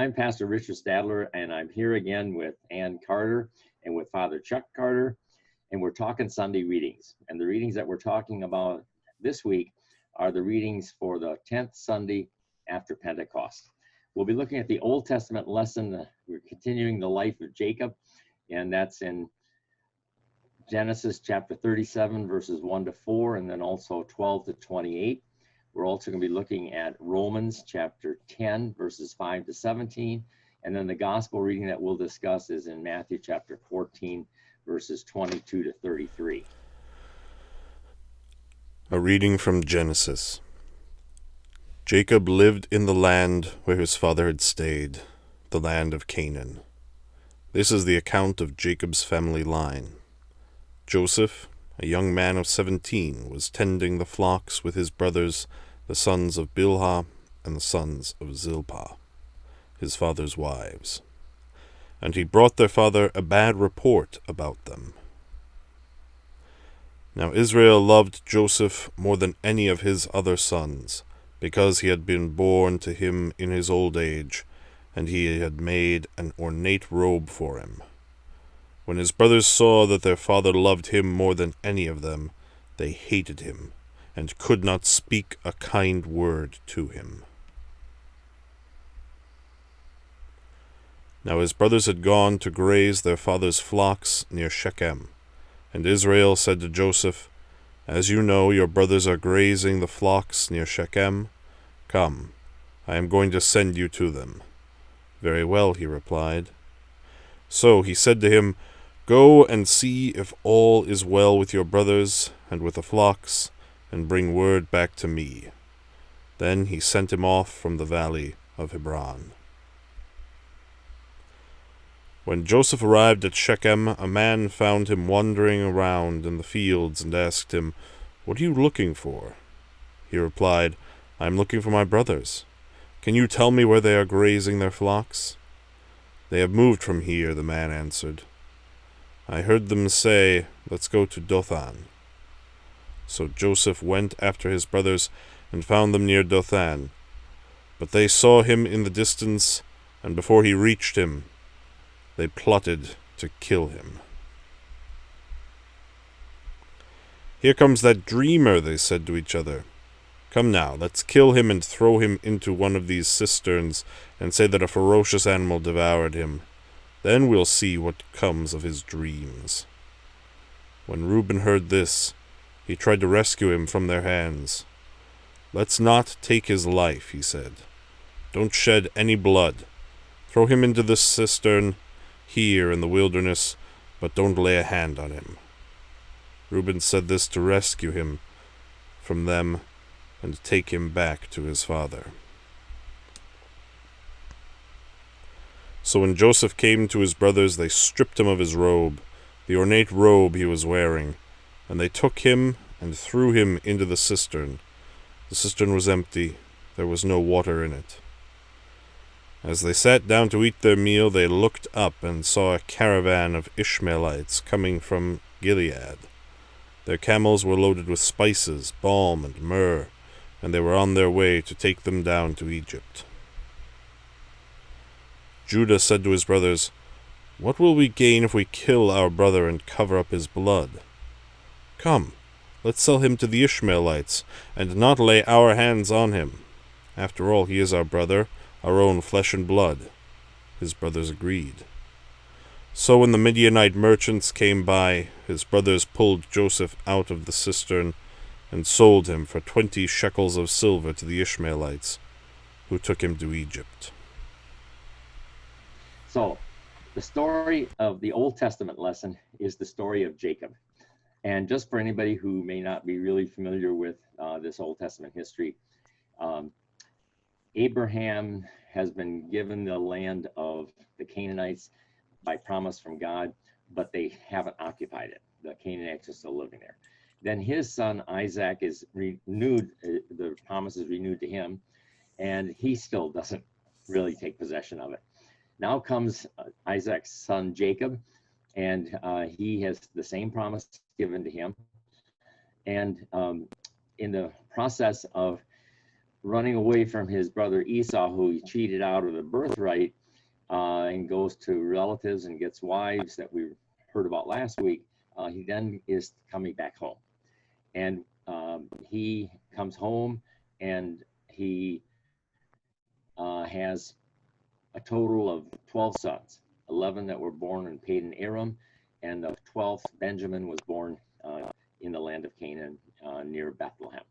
I'm Pastor Richard Stadler, and I'm here again with Ann Carter and with Father Chuck Carter, and we're talking Sunday readings. And the readings that we're talking about this week are the readings for the 10th Sunday after Pentecost. We'll be looking at the Old Testament lesson. We're continuing the life of Jacob, and that's in Genesis chapter 37, verses 1 to 4, and then also 12 to 28. We're also going to be looking at Romans chapter 10, verses 5 to 17. And then the gospel reading that we'll discuss is in Matthew chapter 14, verses 22 to 33. A reading from Genesis. Jacob lived in the land where his father had stayed, the land of Canaan. This is the account of Jacob's family line. Joseph, a young man of 17, was tending the flocks with his brothers, the sons of Bilhah and the sons of Zilpah, his father's wives. And he brought their father a bad report about them. Now Israel loved Joseph more than any of his other sons, because he had been born to him in his old age, and he had made an ornate robe for him. When his brothers saw that their father loved him more than any of them, they hated him, and could not speak a kind word to him. Now his brothers had gone to graze their father's flocks near Shechem, and Israel said to Joseph, "As you know, your brothers are grazing the flocks near Shechem. Come, I am going to send you to them." "Very well," he replied. So he said to him, "Go and see if all is well with your brothers and with the flocks, and bring word back to me." Then he sent him off from the valley of Hebron. When Joseph arrived at Shechem, a man found him wandering around in the fields and asked him, "What are you looking for?" He replied, "I am looking for my brothers. Can you tell me where they are grazing their flocks?" "They have moved from here," the man answered. "I heard them say, 'Let's go to Dothan.'" So Joseph went after his brothers and found them near Dothan. But they saw him in the distance, and before he reached him, they plotted to kill him. "Here comes that dreamer," they said to each other. "Come now, let's kill him and throw him into one of these cisterns, and say that a ferocious animal devoured him. Then we'll see what comes of his dreams." When Reuben heard this, he tried to rescue him from their hands. "Let's not take his life," he said. "Don't shed any blood. Throw him into this cistern here in the wilderness, but don't lay a hand on him." Reuben said this to rescue him from them and take him back to his father. So when Joseph came to his brothers, they stripped him of his robe, the ornate robe he was wearing, and they took him and threw him into the cistern. The cistern was empty, there was no water in it. As they sat down to eat their meal, they looked up and saw a caravan of Ishmaelites coming from Gilead. Their camels were loaded with spices, balm, and myrrh, and they were on their way to take them down to Egypt. Judah said to his brothers, "What will we gain if we kill our brother and cover up his blood? Come, let's sell him to the Ishmaelites, and not lay our hands on him. After all, he is our brother, our own flesh and blood." His brothers agreed. So when the Midianite merchants came by, his brothers pulled Joseph out of the cistern and sold him for 20 shekels of silver to the Ishmaelites, who took him to Egypt. So the story of the Old Testament lesson is the story of Jacob. And just for anybody who may not be really familiar with this Old Testament history, Abraham has been given the land of the Canaanites by promise from God, but they haven't occupied it. The Canaanites are still living there. Then his son Isaac is renewed, the promise is renewed to him, and he still doesn't really take possession of it. Now comes Isaac's son Jacob, and he has the same promise given to him. And in the process of running away from his brother Esau, who he cheated out of the birthright, and goes to relatives and gets wives that we heard about last week. He then is coming back home, and he comes home, and he has a total of 12 sons, 11 that were born in Padan Aram, and the 12th, Benjamin, was born in the land of Canaan near Bethlehem.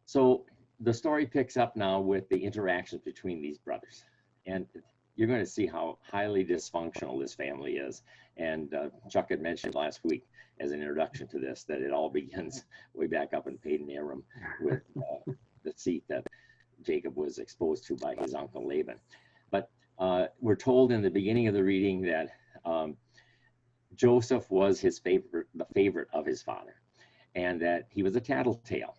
So the story picks up now with the interactions between these brothers. And you're going to see how highly dysfunctional this family is. And Chuck had mentioned last week as an introduction to this that it all begins way back up in Padan Aram with the seat that Jacob was exposed to by his uncle Laban. But we're told in the beginning of the reading that Joseph was the favorite of his father, and that he was a tattletale.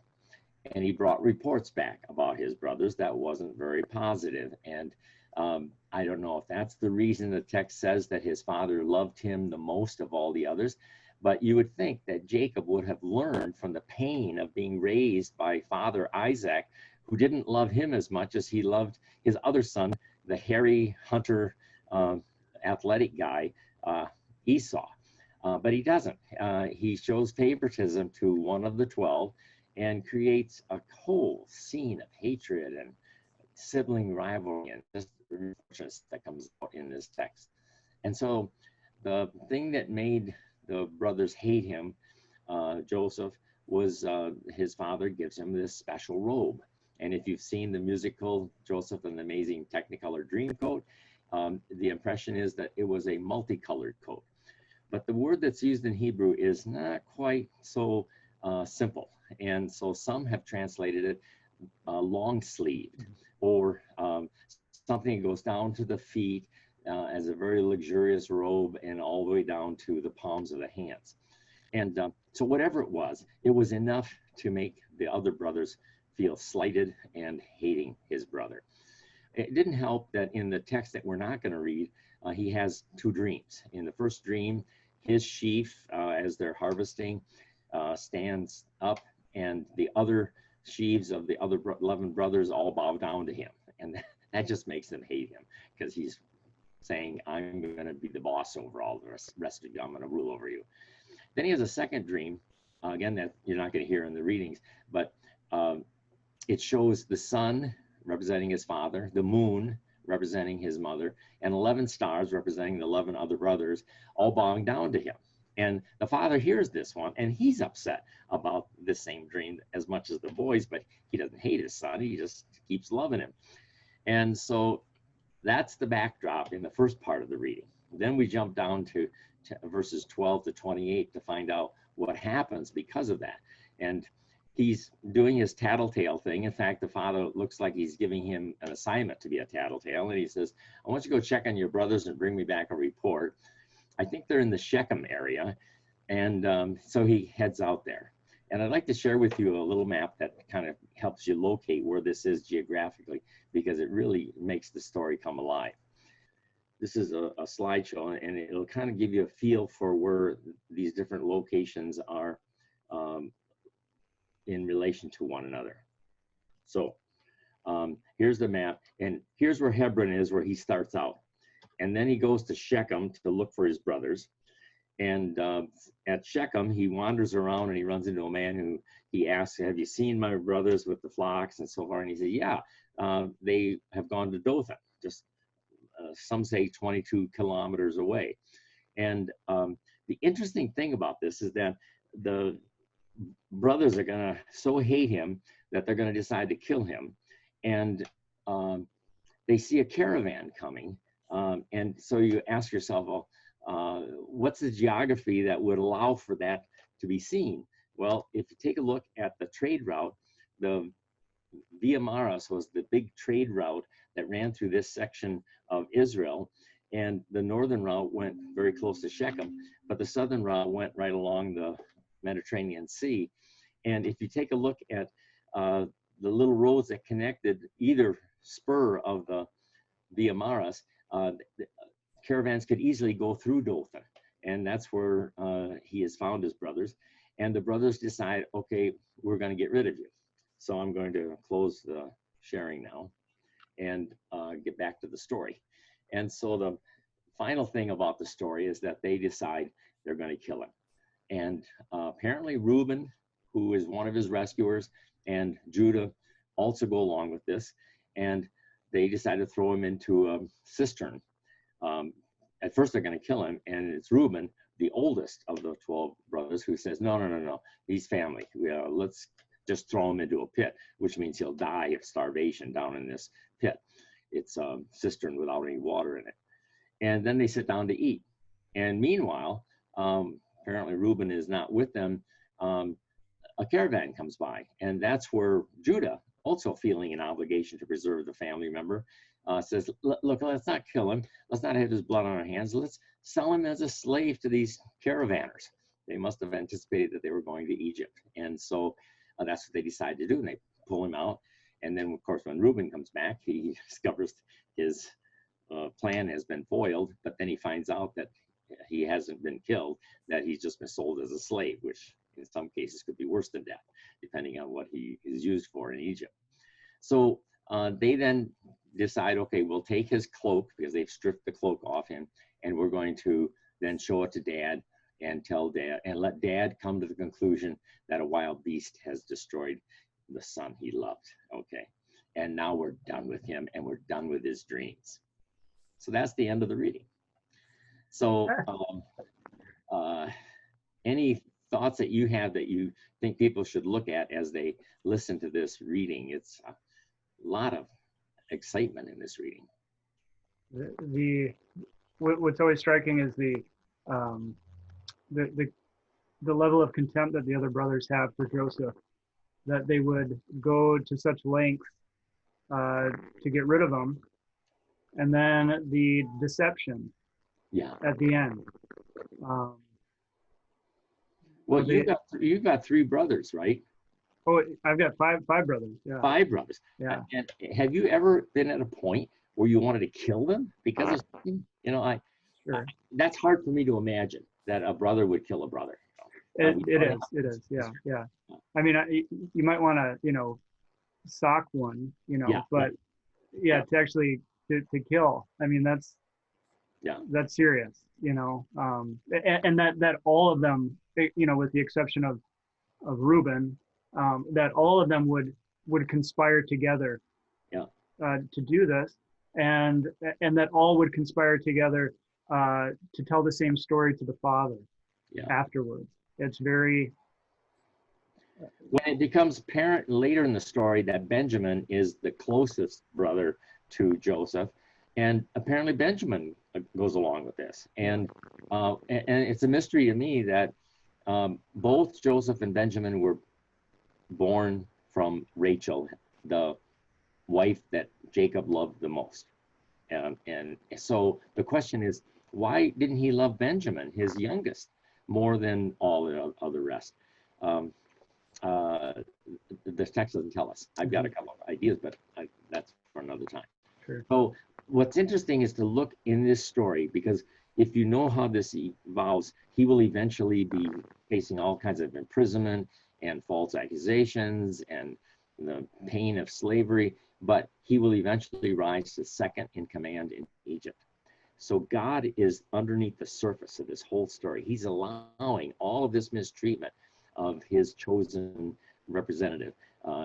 And he brought reports back about his brothers that wasn't very positive. And I don't know if that's the reason the text says that his father loved him the most of all the others, but you would think that Jacob would have learned from the pain of being raised by father Isaac, who didn't love him as much as he loved his other son, the hairy hunter, athletic guy, Esau. But he doesn't. He shows favoritism to one of the 12 and creates a whole scene of hatred and sibling rivalry and just that comes out in this text. And so the thing that made the brothers hate him, Joseph, was his father gives him this special robe. And if you've seen the musical Joseph and the Amazing Technicolor Dreamcoat, the impression is that it was a multicolored coat. But the word that's used in Hebrew is not quite so simple. And so some have translated it long sleeved, or something that goes down to the feet as a very luxurious robe and all the way down to the palms of the hands. And so whatever it was enough to make the other brothers feel slighted and hating his brother. It didn't help that in the text that we're not going to read, he has two dreams. In the first dream, his sheaf, as they're harvesting, stands up, and the other sheaves of the other 11 brothers all bow down to him. And that just makes them hate him, because he's saying, I'm going to be the boss over all the rest of you. I'm going to rule over you. Then he has a second dream, again, that you're not going to hear in the readings, but it shows the sun representing his father, the moon representing his mother, and 11 stars representing the 11 other brothers, all bowing down to him. And the father hears this one, and he's upset about the same dream as much as the boys, but he doesn't hate his son. He just keeps loving him. And so that's the backdrop in the first part of the reading. Then we jump down to verses 12 to 28 to find out what happens because of that. And he's doing his tattletale thing. In fact, the father looks like he's giving him an assignment to be a tattletale. And he says, I want you to go check on your brothers and bring me back a report. I think they're in the Shechem area. And so he heads out there. And I'd like to share with you a little map that kind of helps you locate where this is geographically, because it really makes the story come alive. This is a slideshow, and it'll kind of give you a feel for where these different locations are in relation to one another. So here's the map, and here's where Hebron is, where he starts out. And then he goes to Shechem to look for his brothers. And at Shechem, he wanders around and he runs into a man who he asks, have you seen my brothers with the flocks and so far? And he said, yeah, they have gone to Dothan, just some say 22 kilometers away. And the interesting thing about this is that the brothers are going to so hate him that they're going to decide to kill him. And they see a caravan coming. And so you ask yourself, well, what's the geography that would allow for that to be seen? Well, if you take a look at the trade route, the Via Maris was the big trade route that ran through this section of Israel. And the northern route went very close to Shechem, but the southern route went right along the Mediterranean Sea. And if you take a look at the little roads that connected either spur of the Via Maris, caravans could easily go through Dothan. And that's where he has found his brothers. And the brothers decide, okay, we're going to get rid of you. So I'm going to close the sharing now and get back to the story. And so the final thing about the story is that they decide they're going to kill him. And apparently Reuben, who is one of his rescuers, and Judah also go along with this. And they decide to throw him into a cistern. At first they're going to kill him, and it's Reuben, the oldest of the 12 brothers, who says, no, he's family. Let's just throw him into a pit, which means he'll die of starvation down in this pit. It's a cistern without any water in it. And then they sit down to eat. And meanwhile, apparently Reuben is not with them. A caravan comes by, and that's where Judah, also feeling an obligation to preserve the family member, says, look, let's not kill him. Let's not have his blood on our hands. Let's sell him as a slave to these caravanners. They must have anticipated that they were going to Egypt. And so that's what they decide to do. And they pull him out. And then, of course, when Reuben comes back, he discovers his plan has been foiled, but then he finds out that he hasn't been killed, that he's just been sold as a slave, which in some cases could be worse than death, depending on what he is used for in Egypt. So they then decide, okay, we'll take his cloak, because they've stripped the cloak off him, and we're going to then show it to Dad and tell Dad, and let Dad come to the conclusion that a wild beast has destroyed the son he loved. Okay, and now we're done with him, and we're done with his dreams. So that's the end of the reading. So any thoughts that you have that you think people should look at as they listen to this reading? It's a lot of excitement in this reading. What's always striking is the level of contempt that the other brothers have for Joseph, that they would go to such lengths to get rid of him, and then the deception at the end. Well, you've got 3 brothers, right? Oh, I've got five brothers. Yeah. 5 brothers. Yeah. And have you ever been at a point where you wanted to kill them because of something? Sure. That's hard for me to imagine that a brother would kill a brother. It is. Yeah. I mean, you might want to, sock one, but to actually to kill. I mean, that's serious, and that all of them, with the exception of Reuben, that all of them would conspire together to do this, and that all would conspire together to tell the same story to the father afterwards. It's very... When it becomes apparent later in the story that Benjamin is the closest brother to Joseph, and apparently Benjamin goes along with this, and it's a mystery to me that both Joseph and Benjamin were born from Rachel, the wife that Jacob loved the most. And so the question is, why didn't he love Benjamin, his youngest, more than all the rest? The text doesn't tell us. I've got a couple of ideas, but that's for another time. Sure. So what's interesting is to look in this story, because if you know how this evolves, he will eventually be facing all kinds of imprisonment and false accusations and the pain of slavery, but he will eventually rise to second in command in Egypt. So God is underneath the surface of this whole story. He's allowing all of this mistreatment of his chosen representative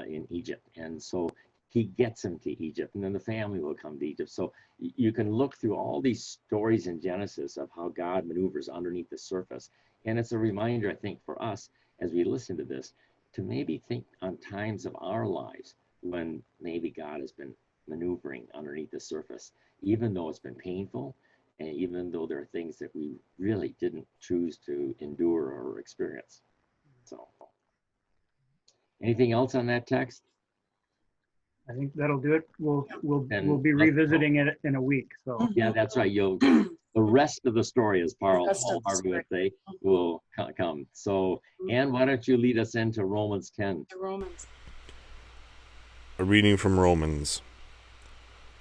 in Egypt. And so he gets him to Egypt, and then the family will come to Egypt. So you can look through all these stories in Genesis of how God maneuvers underneath the surface. And it's a reminder, I think, for us as we listen to this, to maybe think on times of our lives when maybe God has been maneuvering underneath the surface, even though it's been painful, and even though there are things that we really didn't choose to endure or experience. So, anything else on that text? I think that'll do it. We'll be revisiting it in a week. So yeah, that's right. The rest of the story, as Paul Harvey would say, will come. So, Anne, why don't you lead us into Romans 10? Romans. A reading from Romans.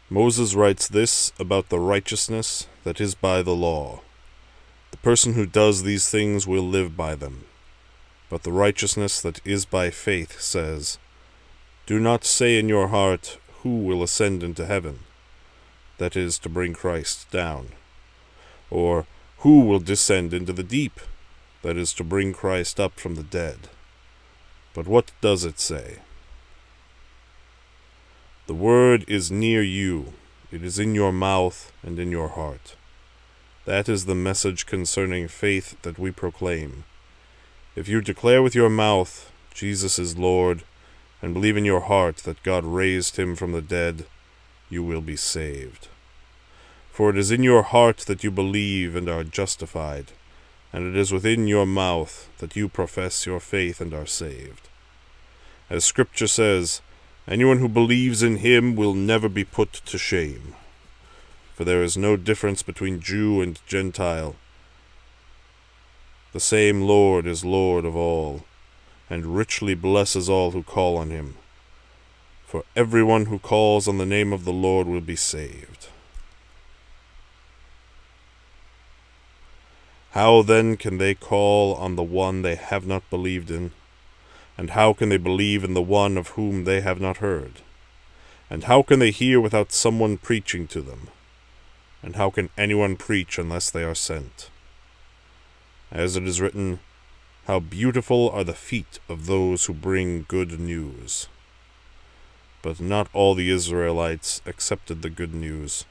Moses writes this about the righteousness that is by the law. The person who does these things will live by them. But the righteousness that is by faith says, Do not say in your heart, who will ascend into heaven? That is, to bring Christ down. Or, who will descend into the deep? That is, to bring Christ up from the dead. But what does it say? The word is near you. It is in your mouth and in your heart. That is the message concerning faith that we proclaim. If you declare with your mouth, Jesus is Lord, and believe in your heart that God raised him from the dead, you will be saved. For it is in your heart that you believe and are justified, and it is within your mouth that you profess your faith and are saved. As Scripture says, anyone who believes in him will never be put to shame. For there is no difference between Jew and Gentile. The same Lord is Lord of all, and richly blesses all who call on him. For everyone who calls on the name of the Lord will be saved. How then can they call on the one they have not believed in? And how can they believe in the one of whom they have not heard? And how can they hear without someone preaching to them? And how can anyone preach unless they are sent? As it is written, how beautiful are the feet of those who bring good news. But not all the Israelites accepted the good news,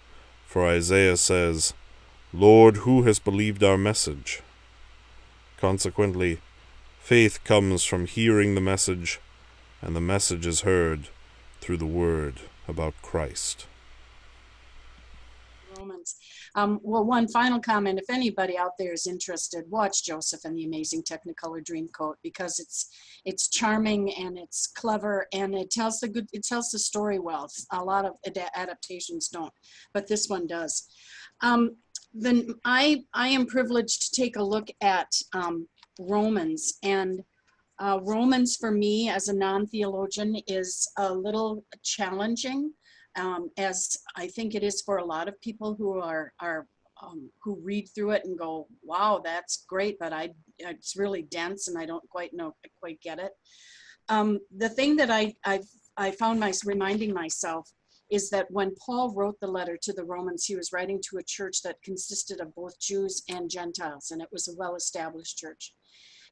for Isaiah says, Lord, who has believed our message? Consequently, faith comes from hearing the message, and the message is heard through the word about Christ. Romans. Well, one final comment, if anybody out there is interested, watch Joseph and the Amazing Technicolor Dreamcoat, because it's charming and it's clever and it tells the story well. A lot of adaptations don't, but this one does. Then I am privileged to take a look at Romans, and Romans for me as a non-theologian is a little challenging, as I think it is for a lot of people who who read through it and go, wow, that's great, but it's really dense and I don't quite get it. The thing that I found reminding myself is that when Paul wrote the letter to the Romans, he was writing to a church that consisted of both Jews and Gentiles, and it was a well-established church.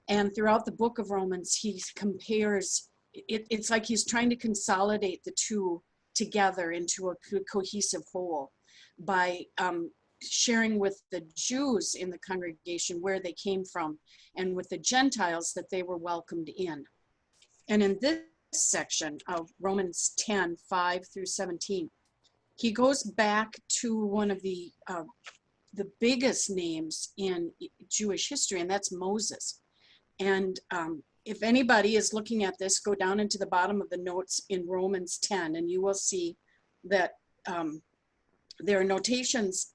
And throughout the book of Romans, he compares, it's like he's trying to consolidate the two together into a cohesive whole by sharing with the Jews in the congregation where they came from, and with the Gentiles that they were welcomed in. And in this section of Romans 10, 5 through 17, he goes back to one of the biggest names in Jewish history, and that's Moses. And if anybody is looking at this, go down into the bottom of the notes in Romans 10, and you will see that there are notations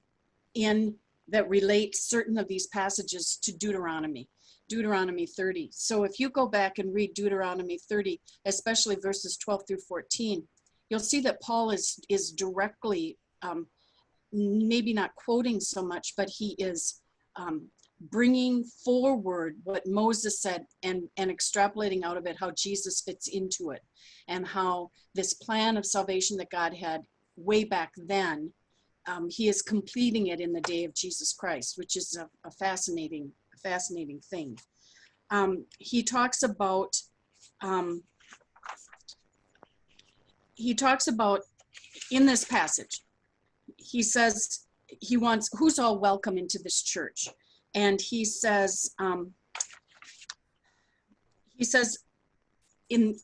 in that relate certain of these passages to Deuteronomy 30. So if you go back and read Deuteronomy 30, especially verses 12 through 14, you'll see that Paul is directly, maybe not quoting so much, but he is bringing forward what Moses said and extrapolating out of it how Jesus fits into it, and how this plan of salvation that God had way back then, he is completing it in the day of Jesus Christ, which is a fascinating thing. He talks about in this passage, he says he wants who's all welcome into this church. And he says in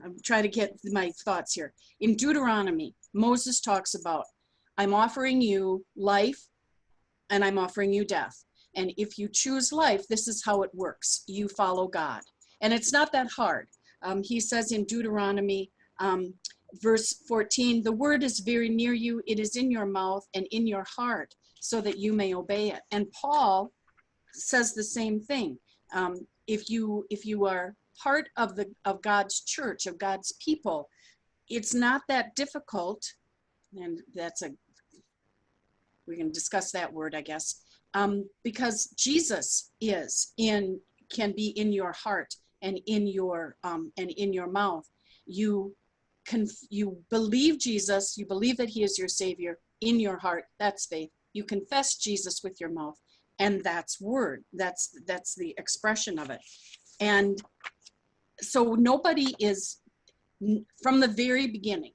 I'm trying to get my thoughts here. In Deuteronomy, Moses talks about, I'm offering you life and I'm offering you death. And if you choose life, this is how it works. You follow God. And it's not that hard. He says in Deuteronomy, verse 14, the word is very near you. It is in your mouth and in your heart, so that you may obey it. And Paul says the same thing. If you are part of God's church, of God's people, it's not that difficult, and we can discuss that word, I guess, because Jesus can be in your heart and in your mouth, you believe Jesus, you believe that he is your savior in your heart. That's faith. You confess Jesus with your mouth, and that's word. That's the expression of it. And so nobody is, from the very beginning,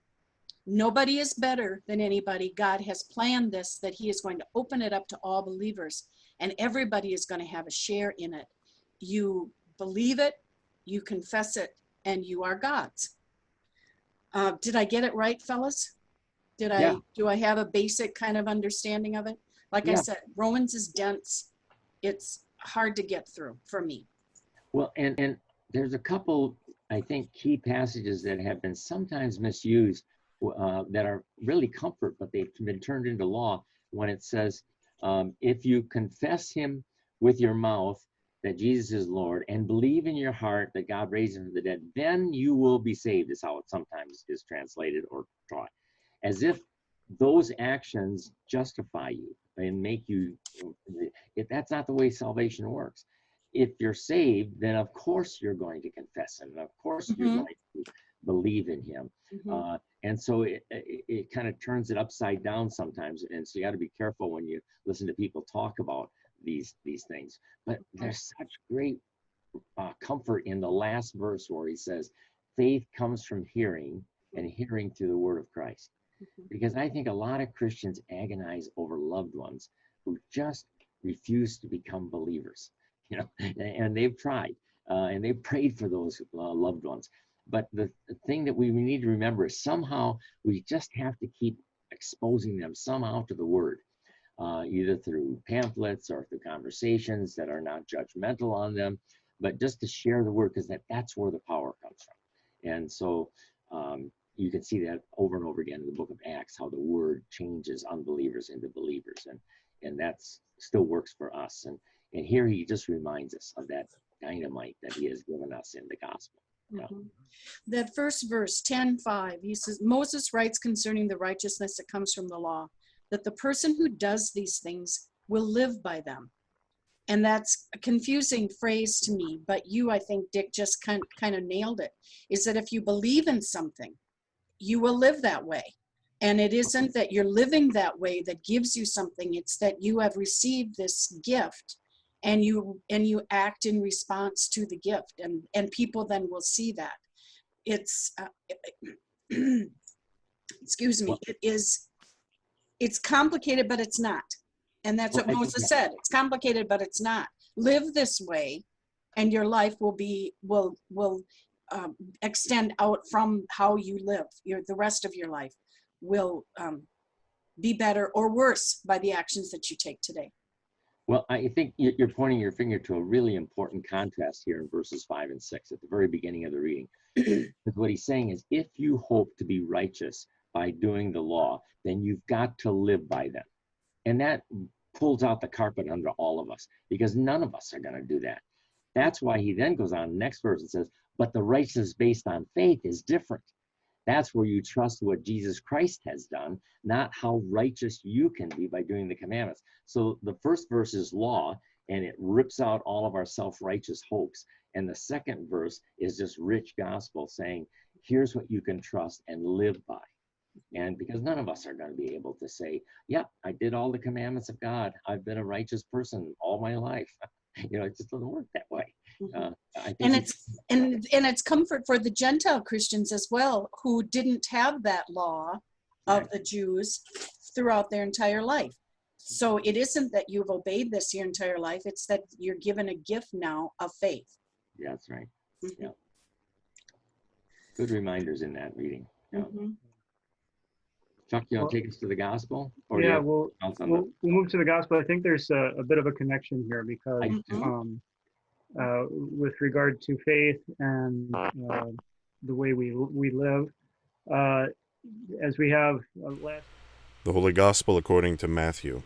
nobody is better than anybody. God has planned this, that he is going to open it up to all believers, and everybody is going to have a share in it. You believe it, you confess it, and you are God's. Did I get it right, fellas? Do I have a basic kind of understanding of it? Like I said, Romans is dense. It's hard to get through for me. Well, and there's a couple, I think, key passages that have been sometimes misused that are really comfort, but they've been turned into law when it says, if you confess him with your mouth that Jesus is Lord and believe in your heart that God raised him from the dead, then you will be saved, is how it sometimes is translated or taught. As if those actions justify you and make you, if that's not the way salvation works. If you're saved, then of course you're going to confess him. And of course you're going to believe in him. And so it kind of turns it upside down sometimes. And so you got to be careful when you listen to people talk about these things. But there's such great comfort in the last verse where he says, faith comes from hearing, and hearing through the word of Christ. Because I think a lot of Christians agonize over loved ones who just refuse to become believers, you know, and they've tried and they've prayed for those loved ones. But the thing that we need to remember is somehow we just have to keep exposing them somehow to the word, either through pamphlets or through conversations that are not judgmental on them, but just to share the word, because that's where the power comes from. And so you can see that over and over again in the book of Acts, how the word changes unbelievers into believers, and that's still works for us. And here he just reminds us of that dynamite that he has given us in the gospel. That first verse, 10:5, he says, Moses writes concerning the righteousness that comes from the law, that the person who does these things will live by them. And that's a confusing phrase to me, but you, I think, Dick, just kind of nailed it, is that if you believe in something, you will live that way. And it isn't that you're living that way that gives you something, it's that you have received this gift and you act in response to the gift, and people then will see that. It's excuse me, it's complicated, but it's not. And that's what Moses said. It's complicated, but it's not. Live this way, and your life will extend out from how you live. The rest of your life will be better or worse by the actions that you take today. Well, I think you're pointing your finger to a really important contrast here in verses 5 and 6 at the very beginning of the reading. Because what he's saying is, if you hope to be righteous by doing the law, then you've got to live by them. And that pulls out the carpet under all of us, because none of us are going to do that. That's why he then goes on, next verse, and says, but the righteousness based on faith is different. That's where you trust what Jesus Christ has done, not how righteous you can be by doing the commandments. So the first verse is law, and it rips out all of our self-righteous hopes. And the second verse is just rich gospel saying, here's what you can trust and live by. And because none of us are going to be able to say, yeah, I did all the commandments of God, I've been a righteous person all my life. You know, it just doesn't work that way. I think it's comfort for the Gentile Christians as well, who didn't have that law of the Jews throughout their entire life. So it isn't that you've obeyed this your entire life, it's that you're given a gift now of faith. Yeah, that's right. Yeah. Good reminders in that reading. Yeah. Chuck, you want to take us to the gospel? Or yeah, we'll move to the gospel. I think there's a bit of a connection here, because with regard to faith and the way we live, as we have the Holy Gospel according to Matthew.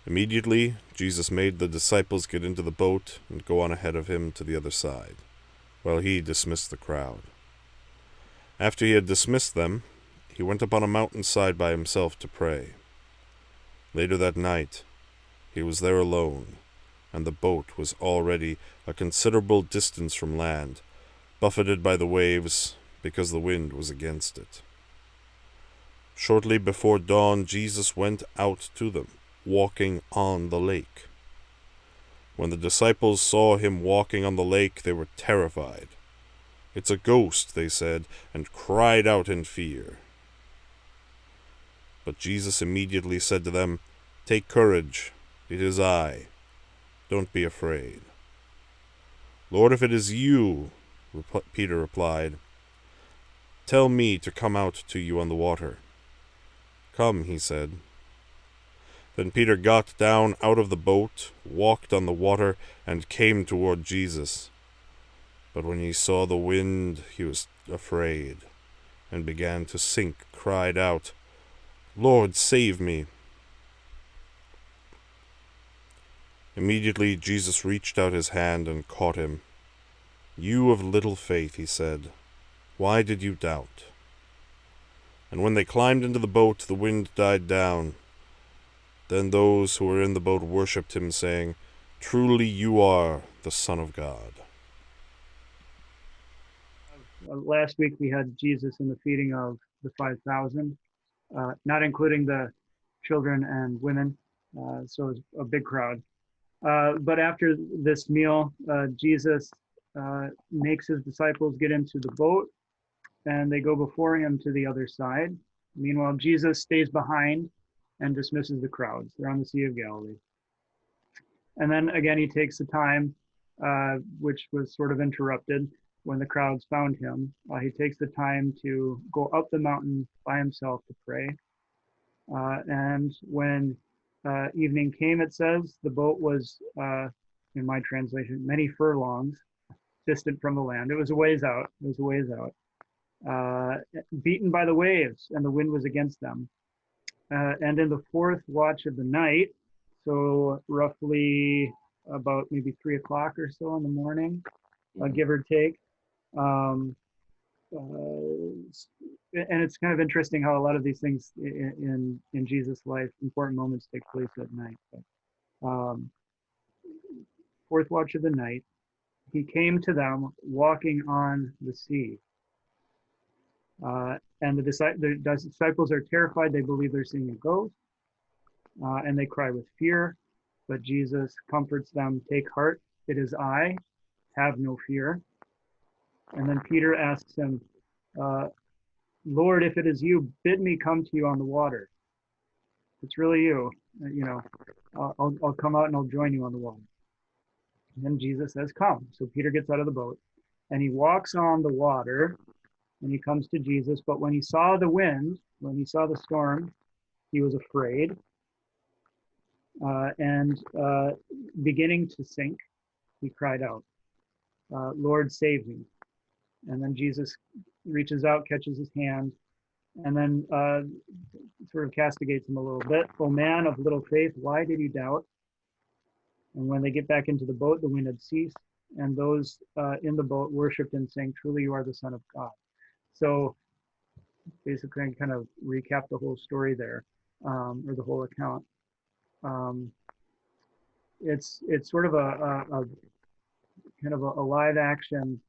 Immediately, Jesus made the disciples get into the boat and go on ahead of him to the other side, while he dismissed the crowd. After he had dismissed them, he went up on a mountainside by himself to pray. Later that night, he was there alone, and the boat was already a considerable distance from land, buffeted by the waves because the wind was against it. Shortly before dawn, Jesus went out to them, walking on the lake. When the disciples saw him walking on the lake, they were terrified. "It's a ghost," they said, and cried out in fear. But Jesus immediately said to them, "Take courage, it is I. Don't be afraid." "Lord, if it is you," Peter replied, "tell me to come out to you on the water." "Come," he said. Then Peter got down out of the boat, walked on the water, and came toward Jesus. But when he saw the wind, he was afraid, and began to sink, cried out, "Lord, save me." Immediately Jesus reached out his hand and caught him. "You of little faith," he said, "why did you doubt?" And when they climbed into the boat, the wind died down. Then those who were in the boat worshipped him, saying, "Truly you are the Son of God." Last week we had Jesus in the feeding of the 5,000, not including the children and women, so it was a big crowd. But after this meal, Jesus makes his disciples get into the boat, and they go before him to the other side. Meanwhile, Jesus stays behind and dismisses the crowds. They're on the Sea of Galilee. And then again, he takes the time, which was sort of interrupted when the crowds found him. He takes the time to go up the mountain by himself to pray. And when evening came, it says, the boat was, in my translation, many furlongs distant from the land. It was a ways out. It was a ways out. Beaten by the waves, and the wind was against them. And in the fourth watch of the night, so roughly about maybe 3 o'clock or so in the morning, give or take. And it's kind of interesting how a lot of these things in Jesus' life, important moments, take place at night. But, fourth watch of the night, he came to them walking on the sea. And the disciples are terrified. They believe they're seeing a ghost, and they cry with fear. But Jesus comforts them. "Take heart, it is I. Have no fear." And then Peter asks him, "Lord, if it is you, bid me come to you on the water." If it's really you, I'll come out and I'll join you on the water. And then Jesus says, "Come." So Peter gets out of the boat, and he walks on the water. And he comes to Jesus, but when he saw the wind, when he saw the storm, he was afraid, and beginning to sink, he cried out, "Lord, save me." And then Jesus reaches out, catches his hand, and then sort of castigates him a little bit. "O man of little faith, why did you doubt?" And when they get back into the boat, the wind had ceased, and those in the boat worshipped him, saying, "Truly you are the Son of God." So basically, I kind of recap the whole story there, or the whole account. It's sort of a kind of a live action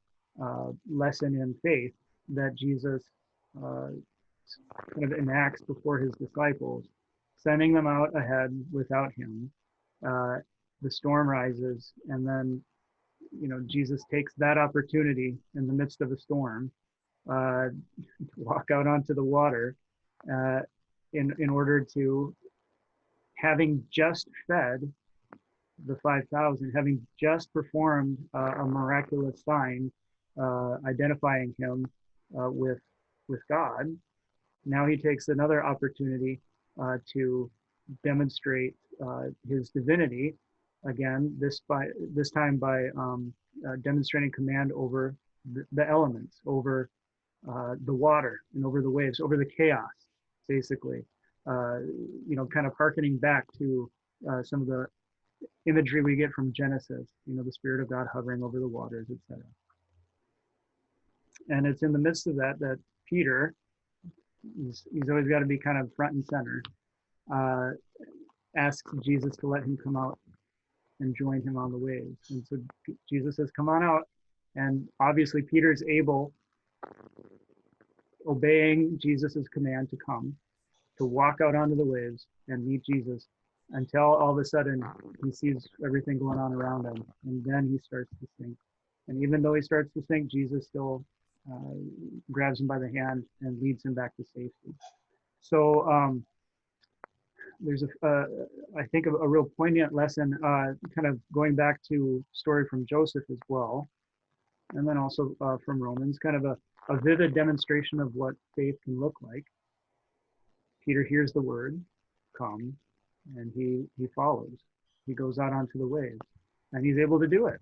lesson in faith that Jesus kind of enacts before his disciples, sending them out ahead without him. The storm rises, and then Jesus takes that opportunity in the midst of a storm to walk out onto the water in order to, having just fed the 5,000, having just performed a miraculous sign identifying him with God. Now he takes another opportunity to demonstrate his divinity again, this time by demonstrating command over the elements, over the water, and over the waves, over the chaos, basically. Kind of hearkening back to some of the imagery we get from Genesis, the Spirit of God hovering over the waters, etc. And it's in the midst of that Peter, he's always got to be kind of front and center, asks Jesus to let him come out and join him on the waves. And so Jesus says, come on out. And obviously Peter's able, obeying Jesus's command to come, to walk out onto the waves and meet Jesus, until all of a sudden he sees everything going on around him, and then he starts to sink. And even though he starts to sink, Jesus still grabs him by the hand and leads him back to safety. So there's I think a real poignant lesson, kind of going back to story from Joseph as well, and then also from Romans, kind of a vivid demonstration of what faith can look like. Peter hears the word, come, and he follows. He goes out onto the waves, and he's able to do it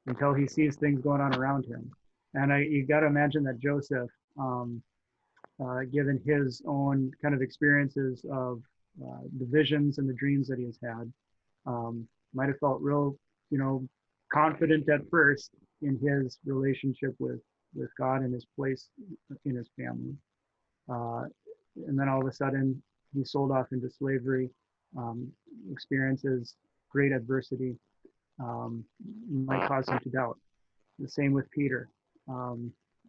until he sees things going on around him. And you got to imagine that Joseph, given his own kind of experiences of the visions and the dreams that he has had, might have felt real, confident at first in his relationship with God and his place in his family. And then all of a sudden, he's sold off into slavery, experiences great adversity, might cause him to doubt. The same with Peter.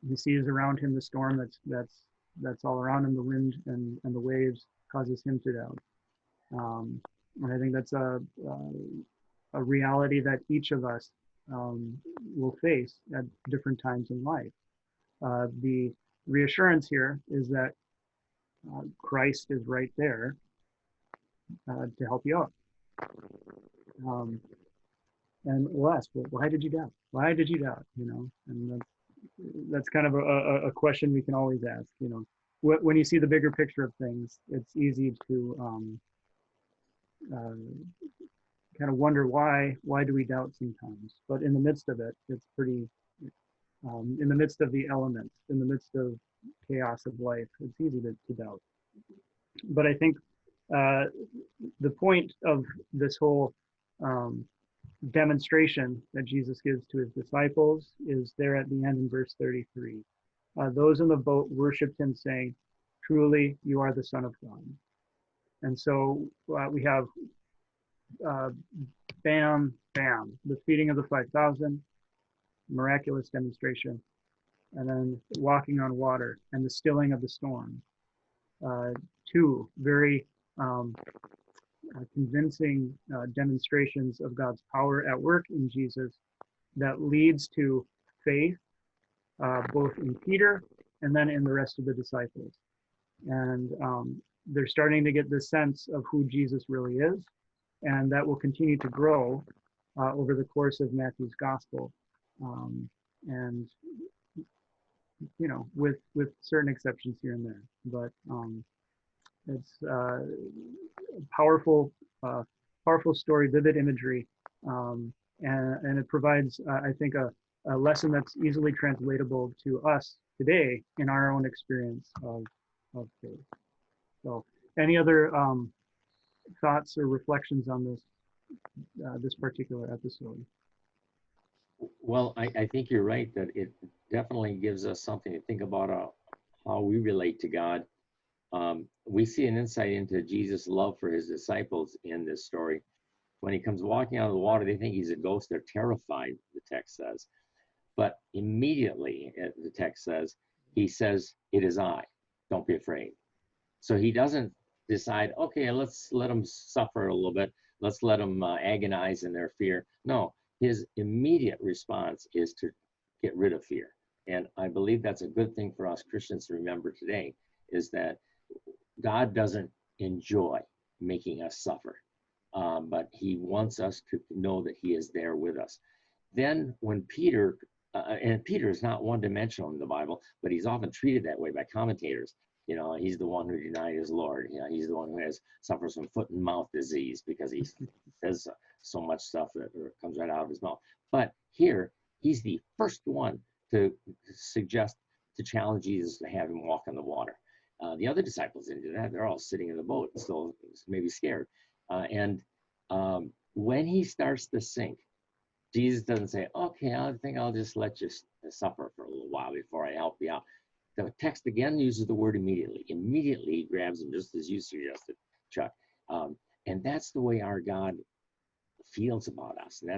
He sees around him the storm that's all around him, the wind and the waves causes him to doubt. And I think that's a reality that each of us will face at different times in life. The reassurance here is that Christ is right there to help you out. And we'll ask, well, why did you doubt? Why did you doubt? And that's kind of a question we can always ask. When you see the bigger picture of things, it's easy to kind of wonder why do we doubt sometimes. But in the midst of it, it's pretty, in the midst of the elements, in the midst of chaos of life, it's easy to doubt. But I think the point of this whole demonstration that Jesus gives to his disciples is there at the end in verse 33. Those in the boat worshiped him, saying, truly, you are the Son of God. And so we have bam, bam, the feeding of the 5,000, miraculous demonstration, and then walking on water and the stilling of the storm. Two very convincing demonstrations of God's power at work in Jesus that leads to faith, both in Peter and then in the rest of the disciples. And they're starting to get this sense of who Jesus really is, and that will continue to grow over the course of Matthew's gospel. And with certain exceptions here and there, but it's a powerful story, vivid imagery, and it provides, I think, a lesson that's easily translatable to us today in our own experience of faith. So, any other thoughts or reflections on this particular episode? Well, I think you're right that it definitely gives us something to think about how we relate to God. We see an insight into Jesus' love for his disciples in this story. When he comes walking out of the water, they think he's a ghost. They're terrified, the text says. But immediately, the text says, he says, it is I. Don't be afraid. So he doesn't decide, okay, let's let them suffer a little bit. Let's let them agonize in their fear. No, his immediate response is to get rid of fear. And I believe that's a good thing for us Christians to remember today, is that God doesn't enjoy making us suffer, but he wants us to know that he is there with us. Then when Peter, and Peter is not one-dimensional in the Bible, but he's often treated that way by commentators. He's the one who denied his Lord. He's the one who suffers from foot and mouth disease because he says so much stuff that comes right out of his mouth. But here, he's the first one to suggest, to challenge Jesus to have him walk on the water. The other disciples didn't do that. They're all sitting in the boat, still maybe scared. And when he starts to sink, Jesus doesn't say, okay, I think I'll just let you suffer for a little while before I help you out. The text again uses the word immediately. Immediately he grabs him, just as you suggested, Chuck. And that's the way our God feels about us. And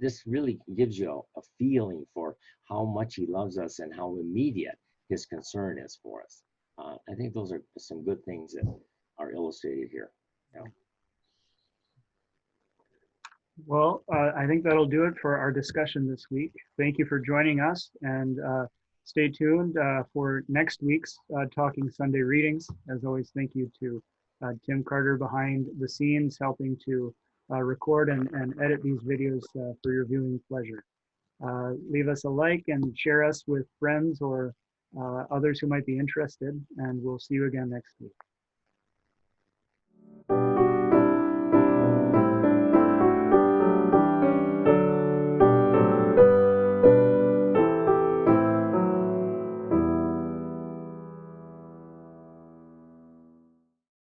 this really gives you a feeling for how much he loves us and how immediate his concern is for us. I think those are some good things that are illustrated here. Yeah. Well, I think that'll do it for our discussion this week. Thank you for joining us, and stay tuned for next week's Talking Sunday readings. As always, thank you to Tim Carter behind the scenes, helping to record and edit these videos for your viewing pleasure. Leave us a like and share us with friends or others who might be interested, and we'll see you again next week.